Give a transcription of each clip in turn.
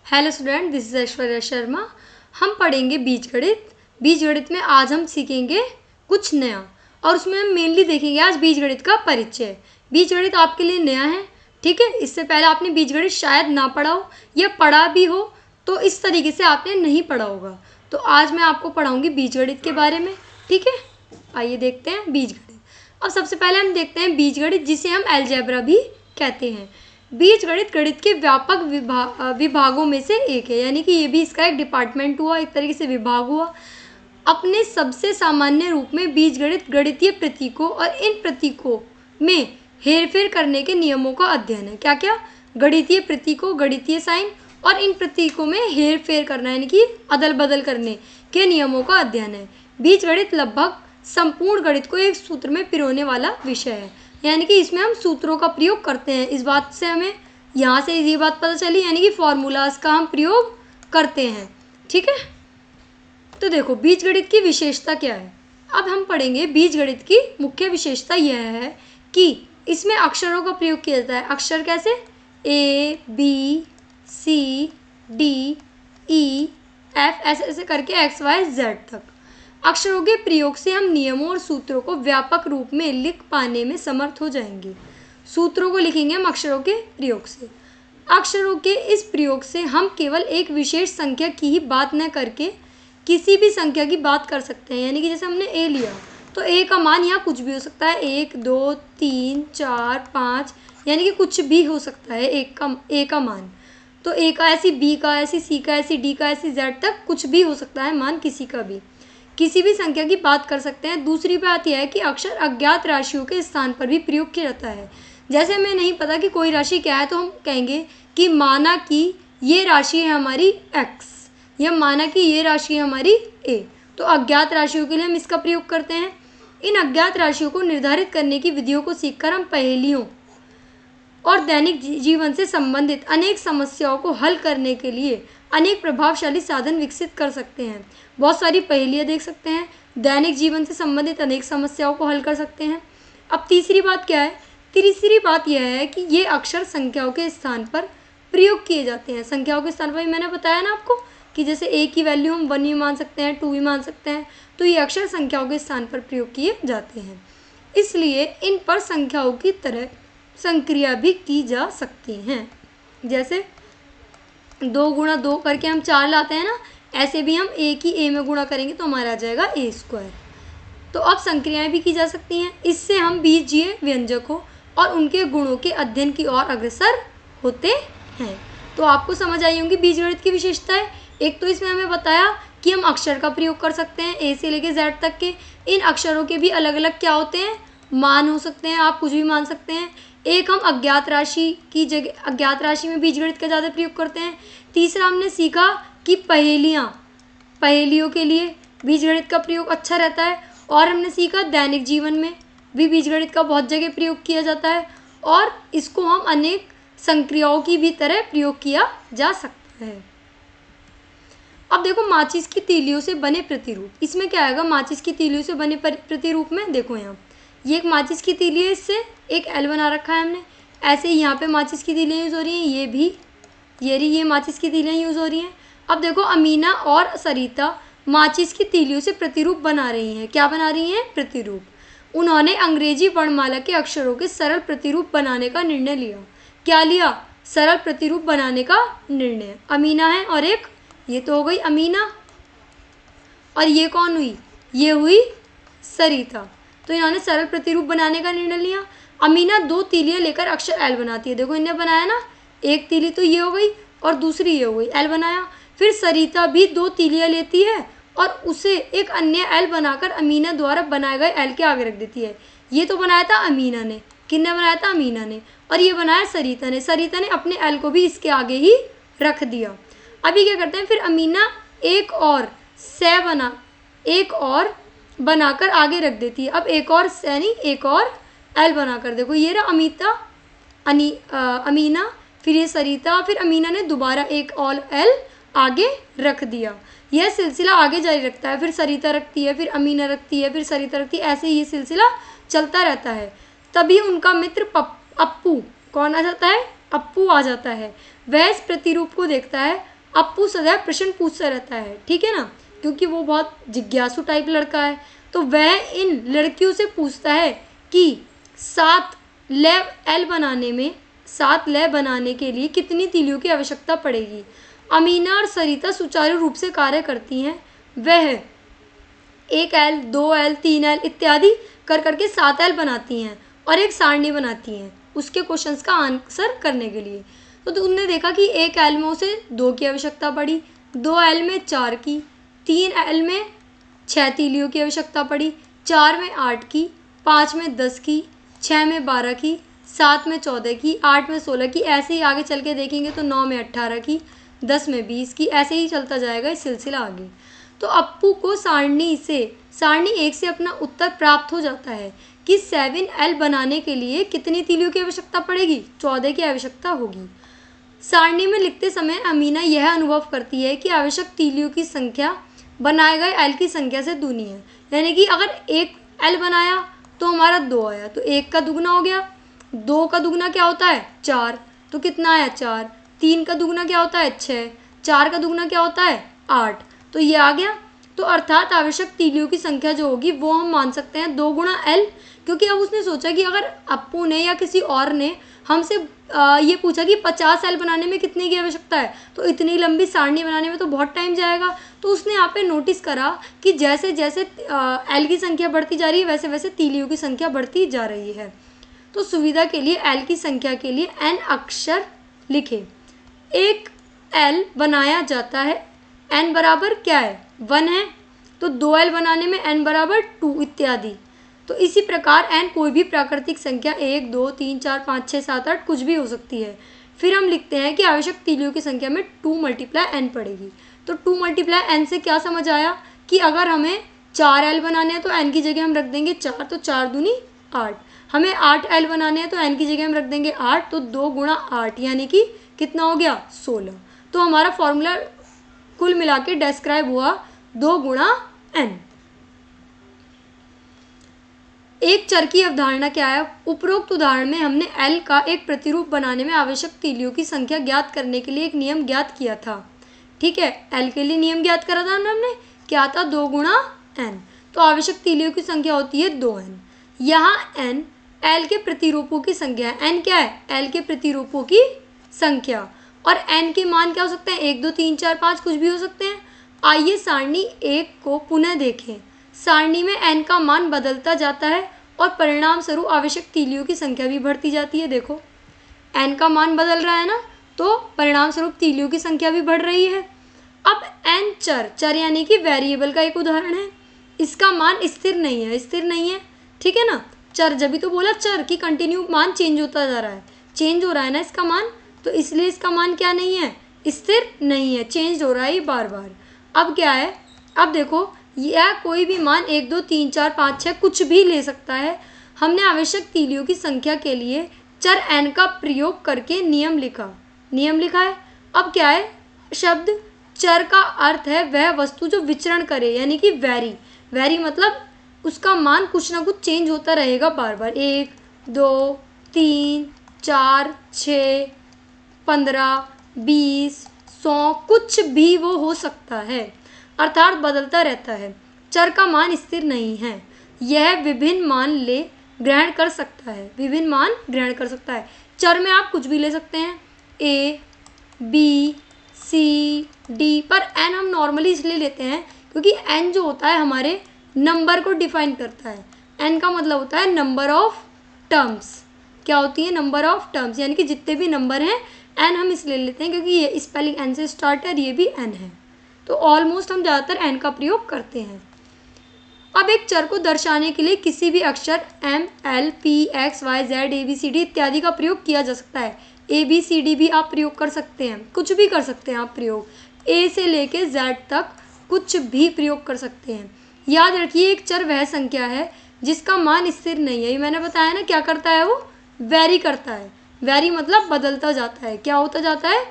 Hello student, this is Aishwarya Sharma. हम पढ़ेंगे बीजगणित। बीजगणित में आज हम सीखेंगे कुछ नया और उसमें हम मेनली देखेंगे आज बीजगणित का परिचय। बीजगणित आपके लिए नया है, ठीक है। इससे पहले आपने बीजगणित शायद ना पढ़ा हो या पढ़ा भी हो तो इस तरीके से आपने नहीं पढ़ा होगा। तो आज मैं आपको पढ़ाऊँगी बीजगणित के बारे में, ठीक है। आइए देखते हैं बीजगणित। अब सबसे पहले हम देखते हैं बीजगणित, जिसे हम अलजेब्रा भी कहते हैं। बीजगणित गणित के व्यापक विभागों में से एक है, यानी कि ये भी इसका एक डिपार्टमेंट हुआ, एक तरीके से विभाग हुआ। अपने सबसे सामान्य रूप में बीजगणित गणितीय प्रतीकों और इन प्रतीकों में हेरफेर करने के नियमों का अध्ययन है। क्या क्या? गणितीय प्रतीकों, गणितीय साइन और इन प्रतीकों में हेरफेर करना, यानी कि अदल बदल करने के नियमों का अध्ययन है। बीजगणित लगभग संपूर्ण गणित को एक सूत्र में पिरोने वाला विषय है, यानी कि इसमें हम सूत्रों का प्रयोग करते हैं। इस बात से हमें यहाँ से ये बात पता चली, यानी कि फॉर्मूलाज का हम प्रयोग करते हैं, ठीक है। तो देखो बीजगणित की विशेषता क्या है। अब हम पढ़ेंगे बीजगणित की मुख्य विशेषता यह है कि इसमें अक्षरों का प्रयोग किया जाता है। अक्षर कैसे? A, B, C, D, E, F ऐसे ऐसे करके X, Y, Z तक। अक्षरों के प्रयोग से हम नियमों और सूत्रों को व्यापक रूप में लिख पाने में समर्थ हो जाएंगे। सूत्रों को लिखेंगे हम अक्षरों के प्रयोग से। अक्षरों के इस प्रयोग से हम केवल एक विशेष संख्या की ही बात न करके किसी भी संख्या की बात कर सकते हैं। यानी कि जैसे हमने ए लिया तो ए का मान यहाँ कुछ भी हो सकता है, 1, 2, 3, 4, 5, यानी कि कुछ भी हो सकता है ए का मान। तो ए का ऐसी, बी का ऐसी, सी का ऐसी, डी का ऐसी, जेड तक कुछ भी हो सकता है मान, किसी का भी, किसी भी संख्या की बात कर सकते हैं। दूसरी बात यह है कि अक्षर अज्ञात राशियों के स्थान पर भी प्रयोग किया जाता है। जैसे हमें नहीं पता कि कोई राशि क्या है तो हम कहेंगे कि माना कि ये राशि है हमारी x, या माना कि ये राशि है हमारी a। तो अज्ञात राशियों के लिए हम इसका प्रयोग करते हैं। इन अज्ञात राशियों को निर्धारित करने की विधियों को सीखकर हम पहेलियों और दैनिक जीवन से संबंधित अनेक समस्याओं को हल करने के लिए अनेक प्रभावशाली साधन विकसित कर सकते हैं। बहुत सारी पहेलियाँ देख सकते हैं, दैनिक जीवन से संबंधित अनेक समस्याओं को हल कर सकते हैं। अब तीसरी बात क्या है? तीसरी बात यह है कि ये अक्षर संख्याओं के स्थान पर प्रयोग किए जाते हैं। संख्याओं के स्थान पर मैंने बताया ना आपको कि जैसे ए की वैल्यू हम 1 भी मान सकते हैं, 2 भी मान सकते हैं, तो ये अक्षर संख्याओं के स्थान पर प्रयोग किए जाते हैं। इसलिए इन पर संख्याओं की तरह संक्रिया भी की जा सकती हैं। जैसे 2 गुणा 2 करके हम 4 लाते हैं ना, ऐसे भी हम ए की ए में गुणा करेंगे तो हमारा आ जाएगा a²। तो अब संक्रियाएं भी की जा सकती हैं। इससे हम बीजीय व्यंजकों और उनके गुणों के अध्ययन की ओर अग्रसर होते हैं। तो आपको समझ आई होंगी बीजगणित की विशेषताएं। एक तो इसमें हमें बताया कि हम अक्षर का प्रयोग कर सकते हैं, ए से लेके जेड तक के। इन अक्षरों के भी अलग अलग क्या होते हैं? मान हो सकते हैं, आप कुछ भी मान सकते हैं। एक, हम अज्ञात राशि की जगह, अज्ञात राशि में बीजगणित का ज़्यादा प्रयोग करते हैं। तीसरा, हमने सीखा कि पहेलियों के लिए बीजगणित का प्रयोग अच्छा रहता है। और हमने सीखा दैनिक जीवन में भी बीजगणित का बहुत जगह प्रयोग किया जाता है और इसको हम अनेक संक्रियाओं की भी तरह प्रयोग किया जा सकता है। अब देखो माचिस की तीलियों से बने प्रतिरूप। इसमें क्या आएगा? माचिस की तीलियों से बने प्रतिरूप में देखो यहाँ ये एक माचिस की तीली है, इससे एक एल बना रखा है हमने। ऐसे ही यहाँ पे माचिस की तीलियाँ यूज़ हो रही हैं, ये भी ये माचिस की तीलियाँ यूज़ हो रही हैं। अब देखो अमीना और सरिता माचिस की तीलियों से प्रतिरूप बना रही हैं। क्या बना रही हैं? प्रतिरूप। उन्होंने अंग्रेजी वर्णमाला के अक्षरों के सरल प्रतिरूप बनाने का निर्णय लिया। क्या लिया? सरल प्रतिरूप बनाने का निर्णय। अमीना है और एक ये तो हो गई अमीना, और ये कौन हुई? ये हुई सरिता। तो इन्होंने सरल प्रतिरूप बनाने का निर्णय लिया। अमीना 2 तीलियाँ लेकर अक्षर एल बनाती है। देखो इन्हें बनाया ना, एक तीली तो ये हो गई और दूसरी ये हो गई, एल बनाया। फिर सरिता भी 2 तीलियाँ लेती है और उसे एक अन्य एल बनाकर अमीना द्वारा बनाए गए एल के आगे रख देती है। ये तो बनाया था अमीना ने, किसने बनाया था? अमीना ने। और ये बनाया सरिता ने। सरिता ने अपने एल को भी इसके आगे ही रख दिया। अभी क्या करते हैं? फिर अमीना एक और बनाकर आगे रख देती है। अब एक और यानी एक और एल बनाकर, देखो ये रहा अमीना, फिर ये सरिता, फिर अमीना ने दोबारा एक और एल आगे रख दिया। यह सिलसिला आगे जारी रखता है। फिर सरिता रखती है, फिर अमीना रखती है, फिर सरिता रखती है, ऐसे ये सिलसिला चलता रहता है। तभी उनका मित्र अप्पू, कौन आ जाता है? अप्पू आ जाता है। वह इस प्रतिरूप को देखता है अप्पू सदैव प्रश्न पूछता रहता है, ठीक है ना, क्योंकि वो बहुत जिज्ञासु टाइप लड़का है। तो वह इन लड़कियों से पूछता है कि 7 लय बनाने के लिए कितनी तीलियों की आवश्यकता पड़ेगी। अमीना और सरिता सुचारू रूप से कार्य करती हैं। वह 1 L 2 L 3 L इत्यादि कर करके 7 L बनाती हैं और एक सारणी बनाती हैं उसके क्वेश्चंस का आंसर करने के लिए। तो तुमने देखा कि 1 L में उसे 2 की आवश्यकता पड़ी, 2 L में 4 की, 3 L में 6 तीलियों की आवश्यकता पड़ी, 4 में 8 की, 5 में 10 की, 6 में 12 की, 7 में 14 की, 8 में 16 की, ऐसे ही आगे चल के देखेंगे तो 9 में 18 की, 10 में 20 की, ऐसे ही चलता जाएगा ये सिलसिला आगे। तो अप्पू को सारणी 1 से अपना उत्तर प्राप्त हो जाता है कि 7L बनाने के लिए कितनी तीलियों की आवश्यकता पड़ेगी, 14 की आवश्यकता होगी। सारणी में लिखते समय अमीना यह अनुभव करती है कि आवश्यक तीलियों की संख्या बनाए गए L की संख्या से दूनी है। यानी कि अगर 1 L बनाया तो हमारा 2 आया, तो 1 का दुगना हो गया, 2 का दुगना क्या होता है 4, तो कितना आया 4, 3 का दुगना क्या होता है 6, 4 का दुगना क्या होता है 8, तो ये आ गया। तो अर्थात आवश्यक तीलियों की संख्या जो होगी वो हम मान सकते हैं 2 गुणा L, क्योंकि अब उसने सोचा कि अगर अप्पू ने या किसी और ने हमसे ये पूछा कि 50 L बनाने में कितने की आवश्यकता है, तो इतनी लंबी सारणी बनाने में तो बहुत टाइम जाएगा। तो उसने यहाँ पे नोटिस करा कि जैसे जैसे L की संख्या बढ़ती जा रही है वैसे वैसे तीलियों की संख्या बढ़ती जा रही है। तो सुविधा के लिए L की संख्या के लिए N अक्षर लिखे। एक L बनाया जाता है, N बराबर क्या है 1 है, तो 2 L बनाने में N बराबर 2 इत्यादि। तो इसी प्रकार N कोई भी प्राकृतिक संख्या 1 2 3 4 5 6 7 8 कुछ भी हो सकती है। फिर हम लिखते हैं कि आवश्यक तीलियों की संख्या में 2 × N पड़ेगी। तो 2 × N से क्या समझ आया कि अगर हमें 4 L बनाने हैं तो N की जगह हम रख देंगे 4, तो 4 दूनी 8। हमें 8 L बनाने हैं तो N की जगह हम रख देंगे 8, तो 2 × 8 यानी कि कितना हो गया 16। तो हमारा फॉर्मूला कुल मिला के डिस्क्राइब हुआ 2 × N। एक चर की अवधारणा क्या है? उपरोक्त उदाहरण में हमने L का एक प्रतिरूप बनाने में आवश्यक तीलियों की संख्या ज्ञात करने के लिए एक नियम ज्ञात किया था। ठीक है, L के लिए नियम ज्ञात करा था हमने, क्या था 2 × N। तो आवश्यक तीलियों की संख्या होती है 2N। यहाँ N L के प्रतिरूपों की संख्या है। N क्या है? L के प्रतिरूपों की संख्या। और N के मान क्या हो सकते हैं? 1 2 3 4 5 कुछ भी हो सकते हैं। आइए सारणी 1 को पुनः देखें। सारणी में N का मान बदलता जाता है और परिणाम स्वरूप आवश्यक तीलियों की संख्या भी बढ़ती जाती है। देखो N का मान बदल रहा है ना, तो परिणाम स्वरूप तीलियों की संख्या भी बढ़ रही है। अब N चर यानी कि वेरिएबल का एक उदाहरण है। इसका मान स्थिर नहीं है, ठीक है ना। चर, जब भी तो बोला चर कि कंटिन्यू मान चेंज होता जा रहा है, चेंज हो रहा है ना इसका मान, तो इसलिए इसका मान क्या नहीं है, स्थिर नहीं है, चेंज हो रहा है बार बार। अब क्या है, अब देखो यह कोई भी मान 1 2 3 4 5 6 कुछ भी ले सकता है। हमने आवश्यक तीलियों की संख्या के लिए चर n का प्रयोग करके नियम लिखा है। अब क्या है, शब्द चर का अर्थ है वह वस्तु जो विचरण करे, यानी कि वेरी मतलब उसका मान कुछ ना कुछ चेंज होता रहेगा बार बार। 1 2 3 4 6 15 20 100 कुछ भी वो हो सकता है, अर्थात बदलता रहता है। चर का मान स्थिर नहीं है, यह विभिन्न मान ग्रहण कर सकता है। चर में आप कुछ भी ले सकते हैं, A B C D, पर N हम नॉर्मली इसलिए लेते हैं क्योंकि N जो होता है हमारे नंबर को डिफाइन करता है। N का मतलब होता है नंबर ऑफ टर्म्स। क्या होती है? नंबर ऑफ टर्म्स, यानी कि जितने भी नंबर हैं N हम इसलिए लेते हैं क्योंकि ये स्पेलिंग N से स्टार्ट है, ये भी N है, तो ऑलमोस्ट हम ज़्यादातर N का प्रयोग करते हैं। अब एक चर को दर्शाने के लिए किसी भी अक्षर M L P X Y Z A B C D इत्यादि का प्रयोग किया जा सकता है। A B C D भी आप प्रयोग कर सकते हैं, कुछ भी कर सकते हैं आप प्रयोग, A से लेके Z तक कुछ भी प्रयोग कर सकते हैं। याद रखिए एक चर वह संख्या है जिसका मान स्थिर नहीं है। ये मैंने बताया ना, क्या करता है वो, वेरी करता है। वेरी मतलब बदलता जाता है, क्या होता जाता है,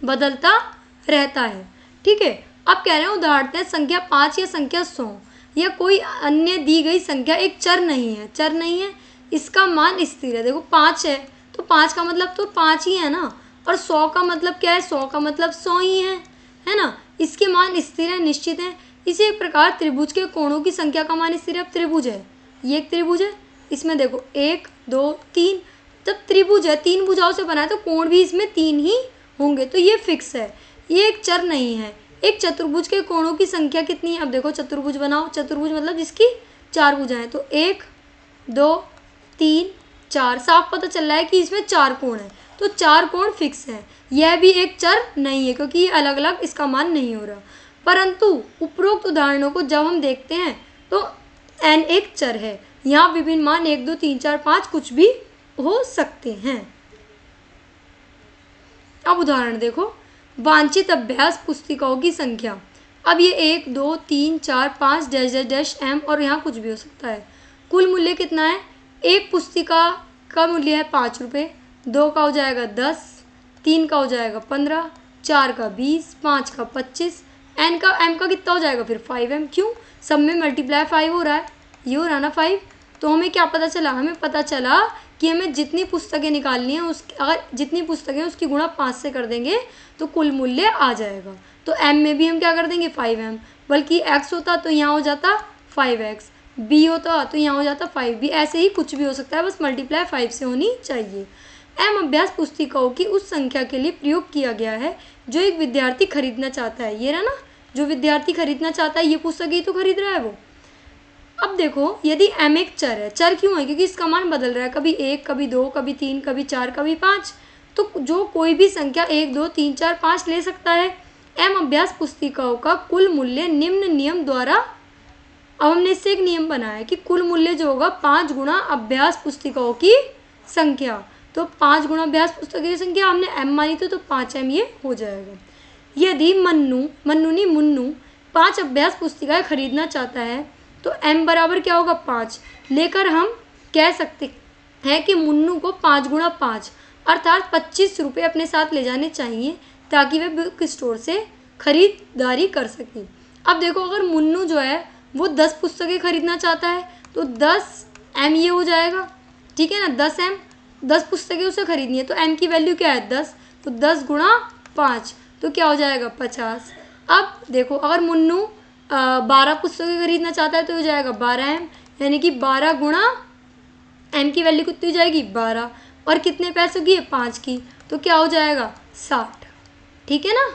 बदलता रहता है। ठीक है, अब कह रहे हैं उदाहरण संख्या 5 या संख्या 100 या कोई अन्य दी गई संख्या एक चर नहीं है, इसका मान स्थिर है। देखो 5 है तो 5 का मतलब तो 5 ही है ना। और 100 का मतलब क्या है, 100 का मतलब 100 ही है ना। इसके मान स्थिर है, निश्चित है। इसी प्रकार त्रिभुज के कोणों की संख्या का मान स्थिर है। अब त्रिभुज है, ये एक त्रिभुज है, इसमें देखो 1 2 3, जब त्रिभुज है 3 भुजाओं से बना है तो कोण भी इसमें 3 ही होंगे, तो ये फिक्स है, ये एक चर नहीं है। एक चतुर्भुज के कोणों की संख्या कितनी है, अब देखो चतुर्भुज बनाओ, चतुर्भुज मतलब जिसकी 4 भुजाएं, तो 1 2 3 4, साफ पता चल रहा है कि इसमें 4 कोण है, तो 4 कोण फिक्स है। यह भी एक चर नहीं है क्योंकि ये अलग अलग इसका मान नहीं हो रहा। परंतु उपरोक्त उदाहरणों को जब हम देखते हैं तो n एक चर है, यहाँ विभिन्न मान 1 2 3 4 5 कुछ भी हो सकते हैं। अब उदाहरण देखो, वांछित अभ्यास पुस्तिकाओं की संख्या। अब ये 1 2 3 4 5 डैश डैश डैश m और यहाँ कुछ भी हो सकता है। कुल मूल्य कितना है, एक पुस्तिका का मूल्य है 5 रुपये, 2 का हो जाएगा 10, 3 का हो जाएगा 15, 4 का 20, 5 का 25, m का कितना हो जाएगा फिर 5m। क्यों, सब में मल्टीप्लाई 5 हो रहा है, ये हो रहा ना 5। तो हमें क्या पता चला, हमें पता चला कि हमें जितनी पुस्तकें निकालनी है अगर जितनी पुस्तकें उसकी गुणा 5 से कर देंगे तो कुल मूल्य आ जाएगा। तो m में भी हम क्या कर देंगे 5m, बल्कि x होता तो यहाँ हो जाता 5x, b होता तो यहाँ हो जाता 5b, ऐसे ही कुछ भी हो सकता है, बस मल्टीप्लाई 5 से होनी चाहिए। m अभ्यास पुस्तिकाओं की उस संख्या के लिए प्रयोग किया गया है जो एक विद्यार्थी खरीदना चाहता है। ये रहा ना, जो विद्यार्थी खरीदना चाहता है ये पुस्तक ही तो खरीद रहा है वो। अब देखो, यदि m एक चर है, चर क्यों है, क्योंकि इसका मान बदल रहा है, कभी 1 कभी 2 कभी 3 कभी 4 कभी 5, तो जो कोई भी संख्या 1 2 3 4 5 ले सकता है। m अभ्यास पुस्तिकाओं का कुल मूल्य निम्न नियम द्वारा, अब हमने इससे एक नियम बनाया कि कुल मूल्य जो होगा 5 गुणा अभ्यास पुस्तिकाओं की संख्या, तो 5 गुणा अभ्यास पुस्तकों की संख्या हमने m मानी तो 5m ये हो जाएगा। यदि मुन्नू 5 अभ्यास पुस्तिकाएं खरीदना चाहता है तो m बराबर क्या होगा 5 लेकर हम कह सकते हैं कि मुन्नू को 5 गुणा 5 अर्थात 25 रुपये अपने साथ ले जाने चाहिए ताकि वह बुक स्टोर से खरीदारी कर सके। अब देखो, अगर मुन्नू जो है वो 10 पुस्तकें खरीदना चाहता है तो 10m ये हो जाएगा, ठीक है ना, 10m, 10 पुस्तकें उसे खरीदनी है तो m की वैल्यू क्या है 10, तो 10 गुणा 5 तो क्या हो जाएगा 50। अब देखो, अगर मुन्नू 12 पुस्तकें खरीदना चाहता है तो हो जाएगा 12m, यानी कि 12 गुणा m की वैल्यू कितनी हो जाएगी 12, और कितने पैसों की है 5 की, तो क्या हो जाएगा 60, ठीक है ना।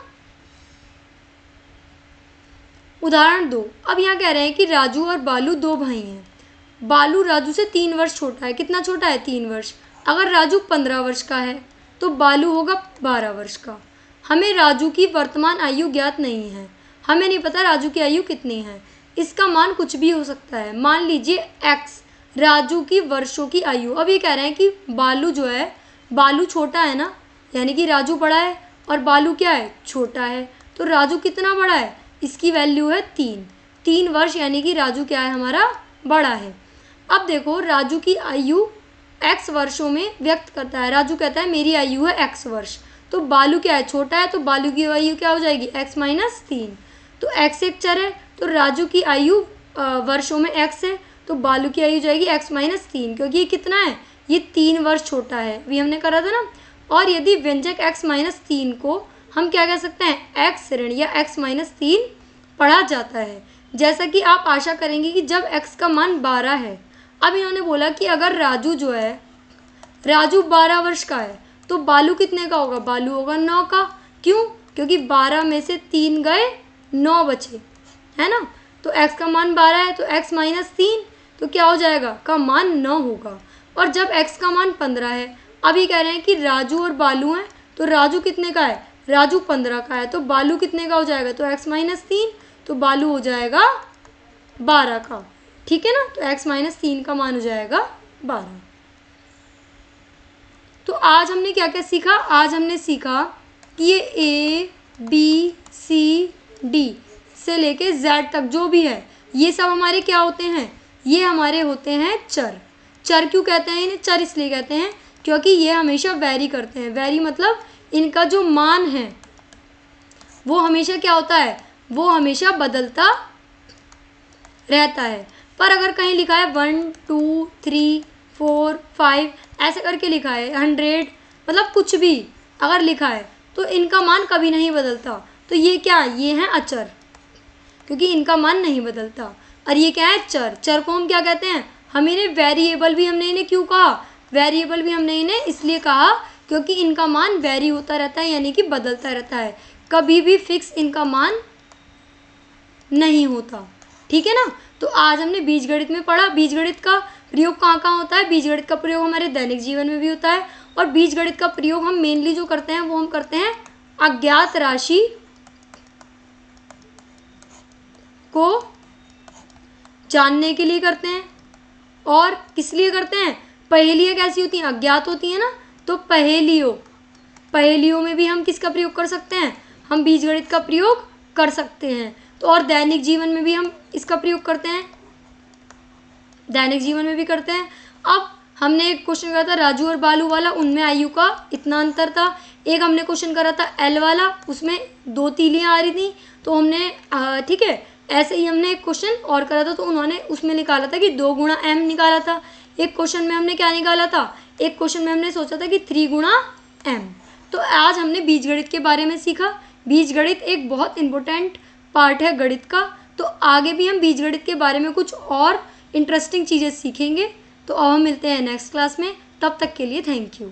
उदाहरण 2, अब यहाँ कह रहे हैं कि राजू और बालू 2 भाई हैं। बालू राजू से 3 वर्ष छोटा है, कितना छोटा है 3 वर्ष। अगर राजू 15 वर्ष का है तो बालू होगा 12 वर्ष का। हमें राजू की वर्तमान आयु ज्ञात नहीं है, हमें नहीं पता राजू की आयु कितनी है, इसका मान कुछ भी हो सकता है। मान लीजिए x राजू की वर्षों की आयु। अब ये कह रहे हैं कि बालू जो है, बालू छोटा है ना, यानी कि राजू बड़ा है और बालू क्या है छोटा है, तो राजू कितना बड़ा है, इसकी वैल्यू है 3 वर्ष, यानी कि राजू क्या है हमारा बड़ा है। अब देखो, राजू की आयु x वर्षों में व्यक्त करता है, राजू कहता है मेरी आयु है x वर्ष, तो बालू क्या है छोटा है, तो बालू की आयु क्या हो जाएगी x माइनस 3, तो x एक चर है तो राजू की आयु वर्षों में x है, तो बालू की आयु जाएगी x माइनस 3, क्योंकि ये कितना है, ये 3 वर्ष छोटा है, अभी हमने करा था ना। और यदि व्यंजक x माइनस 3 को हम क्या कह सकते हैं, x ऋण या x माइनस 3 पढ़ा जाता है, जैसा कि आप आशा करेंगे कि जब x का मान 12 है। अब इन्होंने बोला कि अगर राजू जो है, राजू 12 वर्ष का है तो बालू कितने का होगा, बालू होगा 9 का। क्यों, क्योंकि 12 में से 3 गए 9 बचे, है ना, तो x का मान 12 है तो x माइनस 3 तो क्या हो जाएगा, का मान 9 होगा। और जब x का मान 15 है, अभी कह रहे हैं कि राजू और बालू हैं, तो राजू कितने का है, राजू 15 का है, तो बालू कितने का हो जाएगा, तो x माइनस 3 तो बालू हो जाएगा 12 का, ठीक है ना, तो x माइनस 3 का मान हो जाएगा 12। तो आज हमने क्या क्या सीखा, आज हमने सीखा कि ये A B C D से लेके Z तक जो भी है ये सब हमारे क्या होते हैं, ये हमारे होते हैं चर। चर क्यों कहते हैं इन्हें, चर इसलिए कहते हैं क्योंकि ये हमेशा वैरी करते हैं। वैरी मतलब इनका जो मान है वो हमेशा क्या होता है, वो हमेशा बदलता रहता है। पर अगर कहीं लिखा है 1 2 3 4 5 ऐसे करके लिखा है 100, मतलब कुछ भी अगर लिखा है तो इनका मान कभी नहीं बदलता। तो ये क्या है, ये है अचर, क्योंकि इनका मान नहीं बदलता। और ये क्या है, चर। चर को हम क्या कहते हैं, हम इन्हें वेरिएबल भी हमने इन्हें क्यों कहा, वेरिएबल भी हमने इन्हें इसलिए कहा क्योंकि इनका मान वेरी होता रहता है, यानी कि बदलता रहता है, कभी भी फिक्स इनका मान नहीं होता। ठीक है ना। तो आज हमने बीजगणित में पढ़ा, बीजगणित का प्रयोग कहाँ कहाँ होता है। बीजगणित का प्रयोग हमारे दैनिक जीवन में भी होता है, और बीजगणित का प्रयोग हम मेनली जो करते हैं वो हम करते हैं अज्ञात राशि को जानने के लिए करते हैं। और किस लिए करते हैं, पहेलियाँ कैसी होती हैं, अज्ञात होती हैं ना, तो पहेलियों में भी हम किसका प्रयोग कर सकते हैं, हम बीजगणित का प्रयोग कर सकते हैं। तो और दैनिक जीवन में भी हम इसका प्रयोग करते हैं, दैनिक जीवन में भी करते हैं। अब हमने एक क्वेश्चन करा था राजू और बालू वाला, उनमें आयु का इतना अंतर था। एक हमने क्वेश्चन करा था एल वाला, उसमें 2 तीलियाँ आ रही थी, तो हमने ठीक है, ऐसे ही हमने एक क्वेश्चन और करा था, तो उन्होंने उसमें निकाला था कि 2 गुणा एम निकाला था। एक क्वेश्चन में हमने क्या निकाला था, एक क्वेश्चन में हमने सोचा था कि 3 गुणा एम। तो आज हमने बीजगणित के बारे में सीखा। बीजगणित एक बहुत इंपॉर्टेंट पार्ट है गणित का। तो आगे भी हम बीजगणित के बारे में कुछ और इंटरेस्टिंग चीज़ें सीखेंगे। तो अब हम मिलते हैं नेक्स्ट क्लास में, तब तक के लिए थैंक यू।